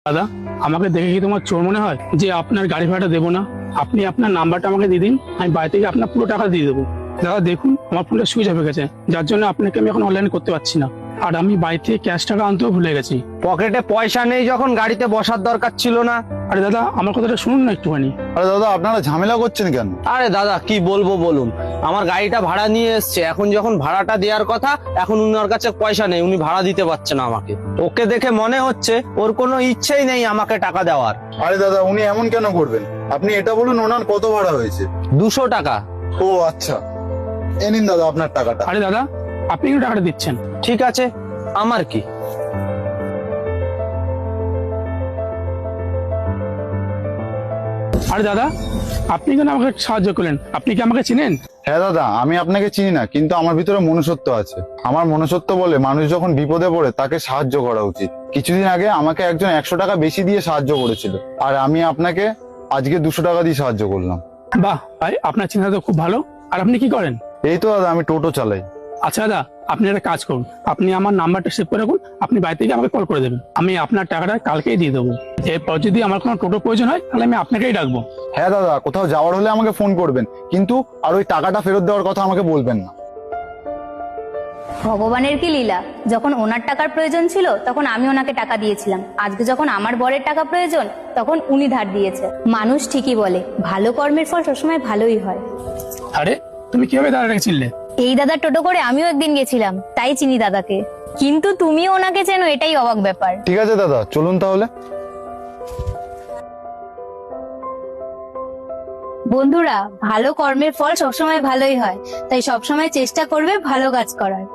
দাদা, আমাকে দেখে কি তোমার চোর মনে হয় যে আপনার গাড়ি ভাড়াটা দেবো না? আপনি আপনার নাম্বারটা আমাকে দিয়ে দিন, আমি বাড়ি থেকে আপনার পুরো টাকা দিয়ে দেবো। দাদা দেখুন, আমার ফোনটা সুইচ অফ হয়ে গেছে, যার জন্য আপনাকে আমি এখন অনলাইন করতে পারছি না। আর আমি বাড়ি থেকে ক্যাশ টাকা আনতেও ভুলে গেছি। পকেটে পয়সা নেই যখন গাড়িতে বসার দরকার ছিল না। আরে দাদা, আমার কথাটা শুনুন না একটুখানি। আরে দাদা, আপনারা ঝামেলা করছেন কেন? আরে দাদা কি বলবো বলুন, আমার গাড়িটা ভাড়া নিয়ে এসছে, এখন যখন ভাড়াটা দেওয়ার কথা, এখন উনার কাছে পয়সা নেই, উনি ভাড়া দিতে পারছে না আমাকে। ওকে দেখে মনে হচ্ছে ওর কোনো ইচ্ছেই নেই আমাকে টাকা দেওয়ার। আরে দাদা, উনি এমন কেন করবেন? আপনি এটা বলুন, ওনার কত ভাড়া হয়েছে? 200 টাকা। ও আচ্ছা, এ নিন দাদা আপনার টাকাটা। আরে দাদা, আপনি কিন্তু টাকাটা দিচ্ছেন। ঠিক আছে, আমার কি। আরে দাদা, আপনি কেন আমাকে সাহায্য করলেন? আপনি কি আমাকে চিনেন? হ্যাঁ দাদা, আমি আপনাকে চিনি না, কিন্তু আমার ভিতরে মনুষ্যত্ব আছে। আমার মনুষ্যত্ব বলে মানুষ যখন বিপদে পড়ে তাকে সাহায্য করা উচিত। কিছুদিন আগে আমাকে একজন 100 টাকা বেশি দিয়ে সাহায্য করেছিল, আর আমি আপনাকে আজকে 200 টাকা দিয়ে সাহায্য করলাম। বাহ ভাই, আপনার চিন্তা তো খুব ভালো। আর আপনি কি করেন? এই তো দাদা, আমি টোটো চালাই। আচ্ছা দাদা, আপনি একটা কাজ করুন, আপনি আমার নাম্বারটা সেভ করে রাখুন, আপনি বাড়ি থেকে আমাকে কল করে দেবেন, আমি আপনার টাকাটা কালকেই দিয়ে দেবো। এরপর যদি আমার কোনো টোটো প্রয়োজন হয় তাহলে আমি আপনাকেই ডাকবো। হ্যাঁ দাদা, কোথাও যাওয়ার হলে আমাকে ফোন করবেন, কিন্তু আর ওই টাকাটা ফেরত দেওয়ার কথা আমাকে বলবেন না। ভগবানের কি লীলা, যখন ওনার টাকার প্রয়োজন ছিল তখন আমি ওনাকে টাকা দিয়েছিলাম, আজকে যখন আমার বরের টাকা প্রয়োজন তখন উনি ধার দিয়েছে। মানুষ ঠিকই বলে, ভালো কর্মের ফল সবসময় ভালোই হয়। আরে তুমি কিভাবে দাদাটাকে চিনলে? এই দাদা টোটো করে আমিও একদিন গেছিলাম, তাই চিনি দাদাকে। কিন্তু তুমিও ওনাকে চেনো, এটাই অবাক ব্যাপার। ঠিক আছে দাদা, চলুন তাহলে। বন্ধুরা, ভালো কর্মের ফল সবসময় ভালোই হয়, তাই সবসময় চেষ্টা করবে ভালো কাজ করার।